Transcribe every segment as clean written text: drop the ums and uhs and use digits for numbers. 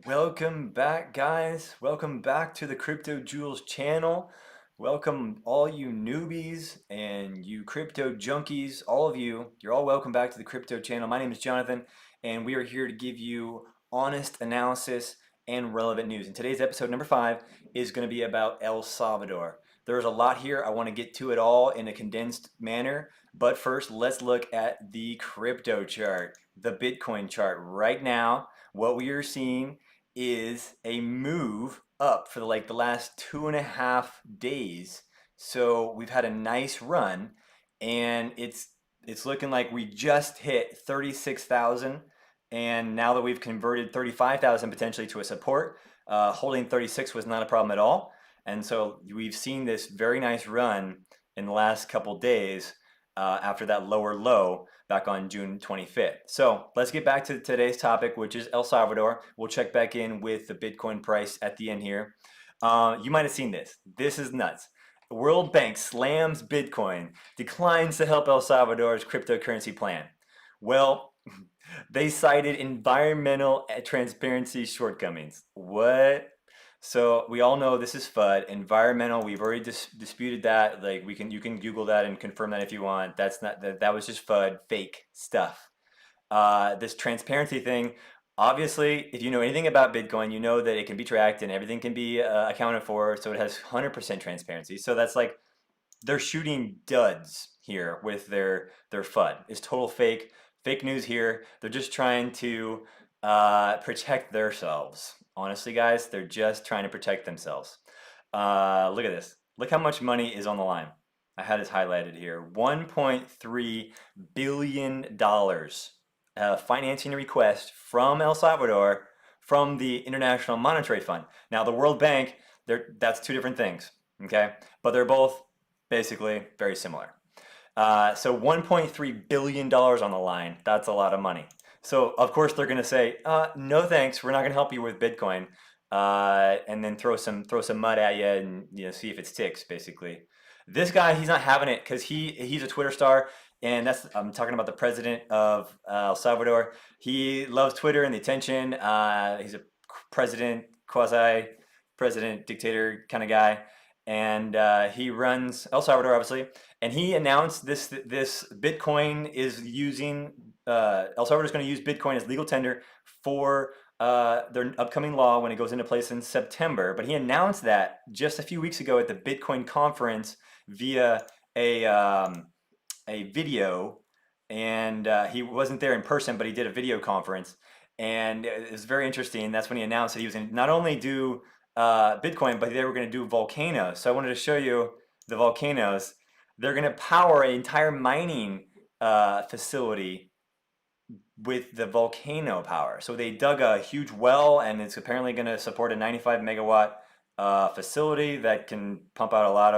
Welcome back, guys. Welcome back to the Crypto Jewels channel. Welcome all you newbies and you crypto junkies, all of you. You're all welcome back to the crypto channel. My name is Jonathan, and we are here to give you honest analysis and relevant news. And today's episode number 5 is going to be about El Salvador. There's a lot here. I want to get to it all in a condensed manner. But first, let's look at the crypto chart, the Bitcoin chart. Right now, what we are seeing is a move up for the last 2.5 days. So we've had a nice run, and it's looking like we just hit 36,000, and now that we've converted 35,000 potentially to a support, holding 36 was not a problem at all. And so we've seen this very nice run in the last couple days after that lower low back on June 25th. So let's get back to today's topic, which is El Salvador. We'll check back in with the Bitcoin price at the end here. You might have seen this. This is nuts. The World Bank slams Bitcoin, declines to help El Salvador's cryptocurrency plan. Well, they cited environmental transparency shortcomings. What? So we all know this is FUD. Environmental, we've already disputed that. Like you can Google that and confirm that if you want. That's not that was just FUD, fake stuff. This transparency thing, obviously, if you know anything about Bitcoin, you know that it can be tracked and everything can be accounted for. So it has 100% transparency. So that's like they're shooting duds here with their FUD. It's total fake news here. They're just trying to protect themselves. Honestly, guys, they're just trying to protect themselves. Look at this. Look how much money is on the line. I had this highlighted here. $1.3 billion financing request from El Salvador from the International Monetary Fund. Now, the World Bank, that's two different things, okay? But they're both basically very similar. So $1.3 billion on the line. That's a lot of money. So of course they're going to say, no thanks, we're not going to help you with Bitcoin, and then throw some mud at you and see if it sticks. Basically, this guy, he's not having it because he's a Twitter star, and I'm talking about the president of El Salvador. He loves Twitter and the attention. He's a president, quasi president, dictator kind of guy, and he runs El Salvador, obviously. And he announced this Bitcoin is using El Salvador is going to use Bitcoin as legal tender for their upcoming law when it goes into place in September. But he announced that just a few weeks ago at the Bitcoin conference via a video, and he wasn't there in person, but he did a video conference, and it was very interesting. That's when he announced that he was going to not only do Bitcoin, but they were going to do volcanoes. So I wanted to show you the volcanoes. They're going to power an entire mining facility with the volcano power. So they dug a huge well, and it's apparently going to support a 95 megawatt facility that can pump out a lot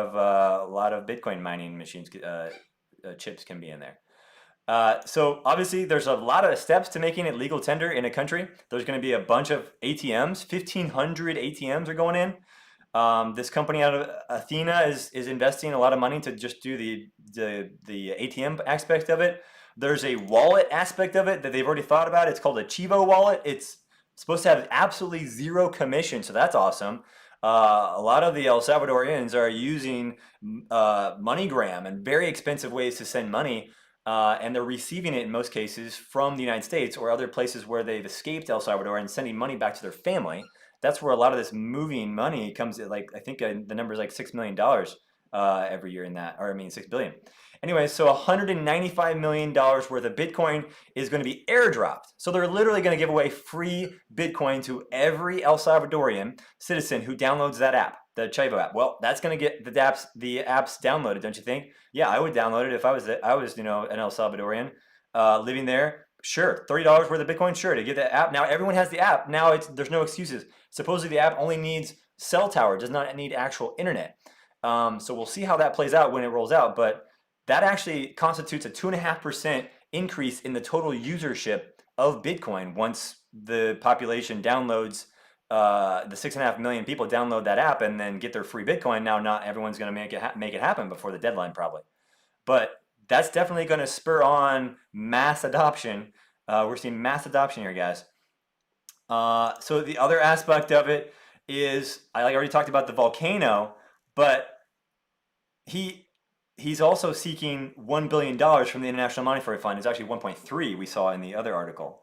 of Bitcoin mining machines. Chips can be in there. So obviously there's a lot of steps to making it legal tender in a country. There's going to be a bunch of ATMs. 1,500 ATMs are going in. This company out of Athena is investing a lot of money to just do the ATM aspect of it. There's a wallet aspect of it that they've already thought about. It's called a Chivo wallet. It's supposed to have absolutely zero commission, so that's awesome. A lot of the El Salvadorians are using MoneyGram and very expensive ways to send money, and they're receiving it in most cases from the United States or other places where they've escaped El Salvador and sending money back to their family. That's where a lot of this moving money comes. Like I think the number is like $6 million every year in that, or I mean 6 billion. Anyway, so $195 million worth of Bitcoin is going to be airdropped. So they're literally going to give away free Bitcoin to every El Salvadorian citizen who downloads that app, the Chivo app. Well, that's going to get the apps downloaded, don't you think? Yeah, I would download it if I was an El Salvadorian living there. Sure, $30 worth of Bitcoin, sure, to get the app. Now everyone has the app. Now there's no excuses. Supposedly the app only needs cell tower, does not need actual internet. So we'll see how that plays out when it rolls out, but that actually constitutes a 2.5% increase in the total usership of Bitcoin once the population downloads, the 6.5 million people download that app and then get their free Bitcoin. Now, not everyone's going to make it happen before the deadline probably, but that's definitely going to spur on mass adoption. We're seeing mass adoption here, guys. So the other aspect of it is I already talked about the volcano, but he he's also seeking $1 billion from the International Monetary Fund. It's actually 1.3 we saw in the other article.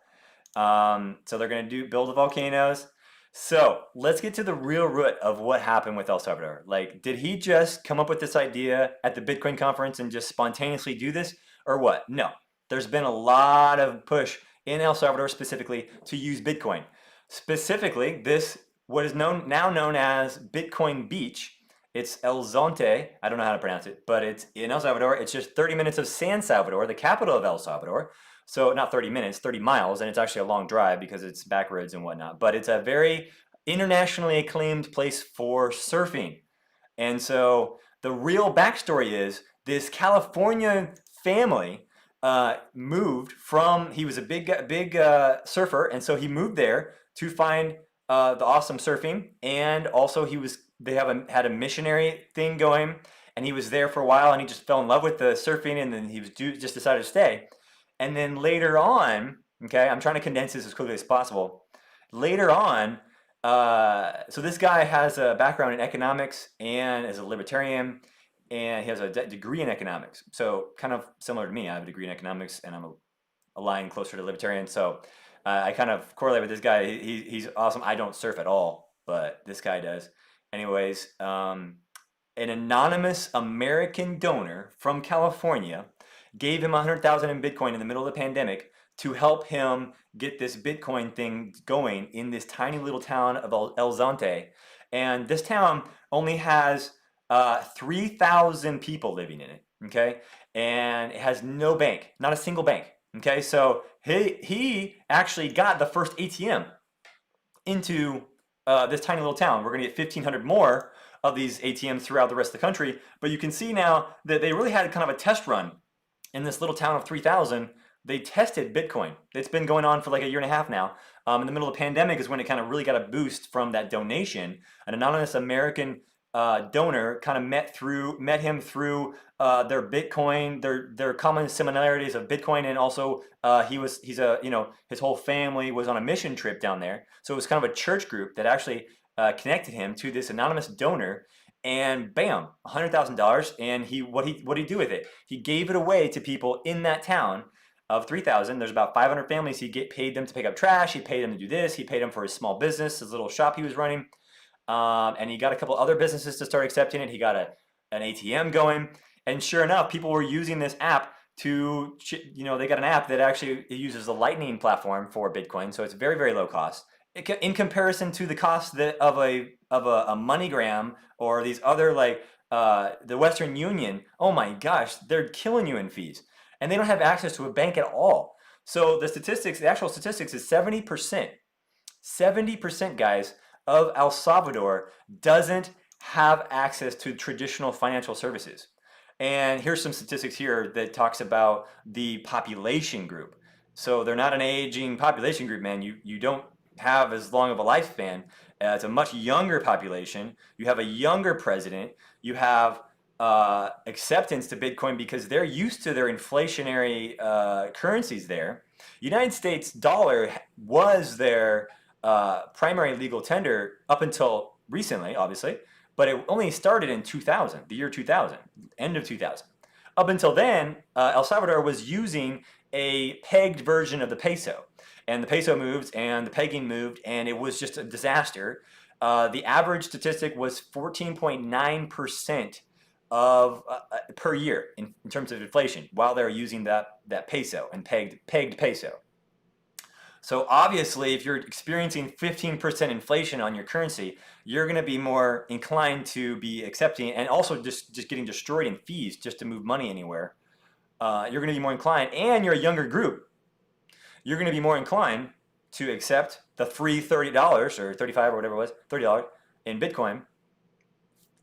So they're going to build the volcanoes. So let's get to the real root of what happened with El Salvador. Like, did he just come up with this idea at the Bitcoin conference and just spontaneously do this, or what? No, there's been a lot of push in El Salvador specifically to use Bitcoin. Specifically, this what is now known as Bitcoin Beach. It's El Zonte. I don't know how to pronounce it, but it's in El Salvador. It's just 30 minutes of San Salvador, the capital of El Salvador. So not 30 minutes, 30 miles, and it's actually a long drive because it's back roads and whatnot. But it's a very internationally acclaimed place for surfing. And so the real backstory is this California family moved from, he was a big surfer, and so he moved there to find the awesome surfing, and also had a missionary thing going, and he was there for a while, and he just fell in love with the surfing, and then just decided to stay. And then later on, okay, I'm trying to condense this as quickly as possible. Later on, so this guy has a background in economics and is a libertarian, and he has a degree in economics. So kind of similar to me, I have a degree in economics, and I'm aligned closer to libertarian. So I kind of correlate with this guy. He's awesome. I don't surf at all, but this guy does. Anyways, an anonymous American donor from California gave him 100,000 in Bitcoin in the middle of the pandemic to help him get this Bitcoin thing going in this tiny little town of El Zonte. And this town only has 3,000 people living in it, okay? And it has no bank, not a single bank, okay? So he actually got the first ATM into this tiny little town. We're gonna get 1,500 more of these ATMs throughout the rest of the country. But you can see now that they really had kind of a test run in this little town of 3,000. They tested Bitcoin. It's been going on for like a year and a half now. In the middle of the pandemic is when it kind of really got a boost from that donation. An anonymous American donor kind of met him through their Bitcoin, their common similarities of Bitcoin, and also his whole family was on a mission trip down there. So it was kind of a church group that actually connected him to this anonymous donor, and bam, $100,000. And what did he do with it? He gave it away to people in that town of 3,000. There's about 500 families. He paid them to pick up trash. He paid them to do this. He paid them for his small business, his little shop he was running. And he got a couple other businesses to start accepting it. He got an ATM going, and sure enough, people were using this app they got an app that actually uses the Lightning platform for Bitcoin, so it's very, very low cost in comparison to the cost of a MoneyGram or these other the Western Union. Oh my gosh, they're killing you in fees, and they don't have access to a bank at all. So the actual statistics is 70%. 70%, guys, of El Salvador doesn't have access to traditional financial services. And here's some statistics here that talks about the population group. So they're not an aging population group, man. You don't have as long of a lifespan. It's a much younger population. You have a younger president. You have acceptance to Bitcoin because they're used to their inflationary currencies there. United States dollar was their primary legal tender up until recently, obviously, but it only started in 2000, the year 2000, end of 2000. Up until then, El Salvador was using a pegged version of the peso, and the peso moved, and the pegging moved, and it was just a disaster. The average statistic was 14.9% of per year in terms of inflation, while they were using that peso and pegged peso. So obviously, if you're experiencing 15% inflation on your currency, you're going to be more inclined to be accepting, and also just getting destroyed in fees just to move money anywhere. You're going to be more inclined, and you're a younger group. You're going to be more inclined to accept the free $30 or $35 or whatever it was, $30 in Bitcoin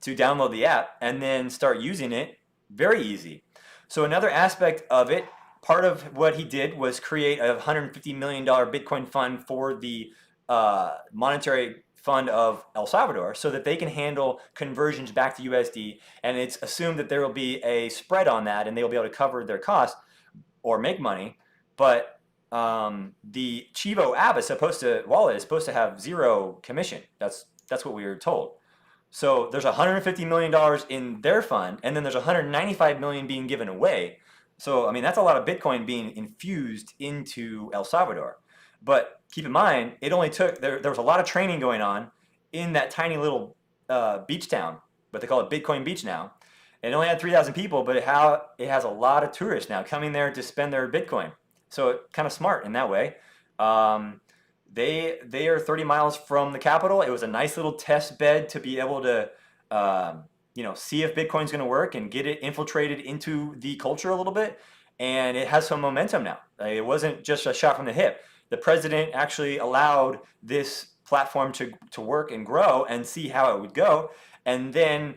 to download the app and then start using it. Very easy. So another aspect of it, part of what he did was create a $150 million Bitcoin fund for the monetary fund of El Salvador so that they can handle conversions back to USD. And it's assumed that there will be a spread on that and they will be able to cover their costs or make money. But the Chivo app is supposed to wallet is supposed to have zero commission. That's what we were told. So there's $150 million in their fund, and then there's 195 million being given away. So I mean that's a lot of Bitcoin being infused into El Salvador. But keep in mind, it only took there was a lot of training going on in that tiny little beach town, but they call it Bitcoin Beach now. It only had 3,000 people, but it has a lot of tourists now coming there to spend their Bitcoin. So kind of smart in that way. Um, they are 30 miles from the capital. It was a nice little test bed to be able to see if Bitcoin's going to work and get it infiltrated into the culture a little bit. And it has some momentum now. It wasn't just a shot from the hip. The president actually allowed this platform to work and grow and see how it would go, and then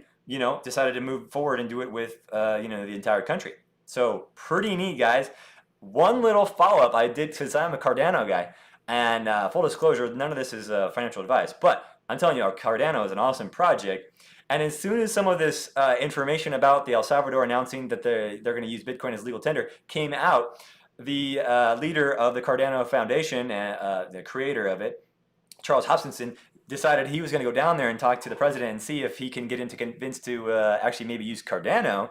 decided to move forward and do it with the entire country. So pretty neat, guys. One little follow-up I did, because I'm a Cardano guy, and full disclosure, none of this is financial advice, but I'm telling you, Cardano is an awesome project. And as soon as some of this information about the El Salvador announcing that they're going to use Bitcoin as legal tender came out, the leader of the Cardano Foundation, the creator of it, Charles Hoskinson, decided he was going to go down there and talk to the president and see if he can get him to convince to actually maybe use Cardano.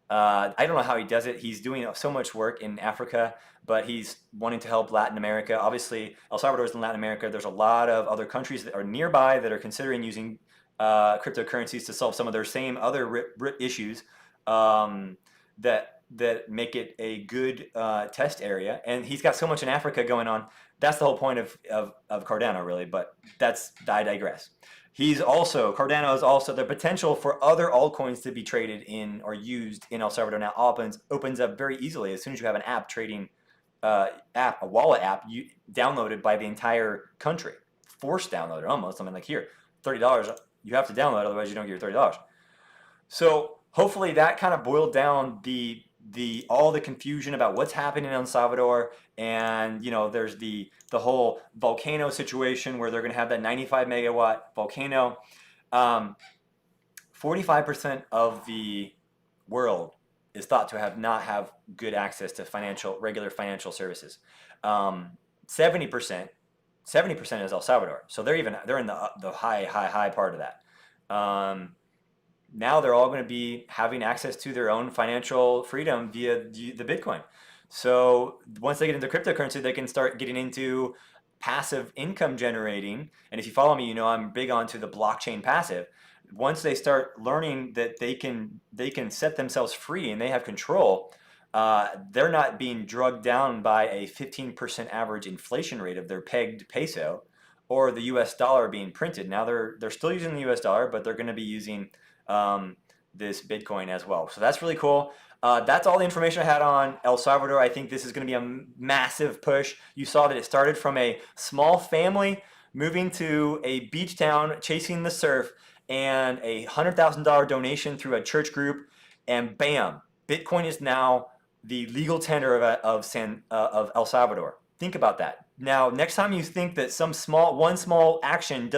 I don't know how he does it. He's doing so much work in Africa, but he's wanting to help Latin America. Obviously, El Salvador is in Latin America. There's a lot of other countries that are nearby that are considering using cryptocurrencies to solve some of their same other issues that make it a good test area. And he's got so much in Africa going on. That's the whole point of Cardano, really. But I digress. Cardano is also the potential for other altcoins to be traded in or used in El Salvador now opens up very easily as soon as you have an app trading a wallet app downloaded by the entire country, forced downloaded almost. I mean, like here, $30, you have to download, otherwise you don't get your $30. So hopefully that kind of boiled down all the confusion about what's happening in El Salvador. And there's the whole volcano situation where they're going to have that 95 megawatt volcano. 45% of the world is thought to not have good access to regular financial services. 70% is El Salvador, so they're in the high part of that. Now they're all going to be having access to their own financial freedom via the Bitcoin. So once they get into cryptocurrency, they can start getting into passive income generating. And if you follow me, I'm big onto the blockchain passive. Once they start learning that they can set themselves free and they have control, they're not being drugged down by a 15% average inflation rate of their pegged peso or the US dollar being printed. Now they're still using the US dollar, but they're going to be using this Bitcoin as well. So that's really cool. That's all the information I had on El Salvador. I think this is going to be a massive push. You saw that it started from a small family moving to a beach town, chasing the surf, and a $100,000 donation through a church group, and bam, Bitcoin is now the legal tender of El Salvador. Think about that. Now, next time you think that one small action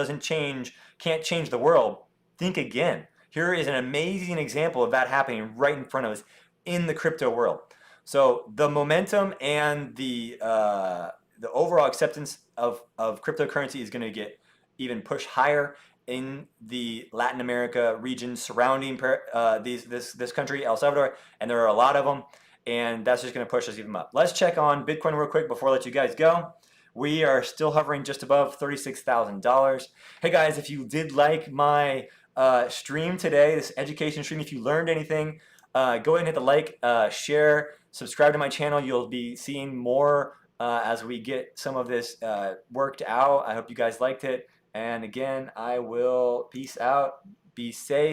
can't change the world, think again. Here is an amazing example of that happening right in front of us in the crypto world. So the momentum and the overall acceptance of cryptocurrency is going to get even pushed higher in the Latin America region surrounding this country, El Salvador, and there are a lot of them, and that's just going to push us even up. Let's check on Bitcoin real quick before I let you guys go. We are still hovering just above $36,000. Hey guys, if you did like my stream today, this education stream, if you learned anything, go ahead and hit the like, share, subscribe to my channel. You'll be seeing more as we get some of this worked out. I hope you guys liked it. And again, I will peace out. Be safe.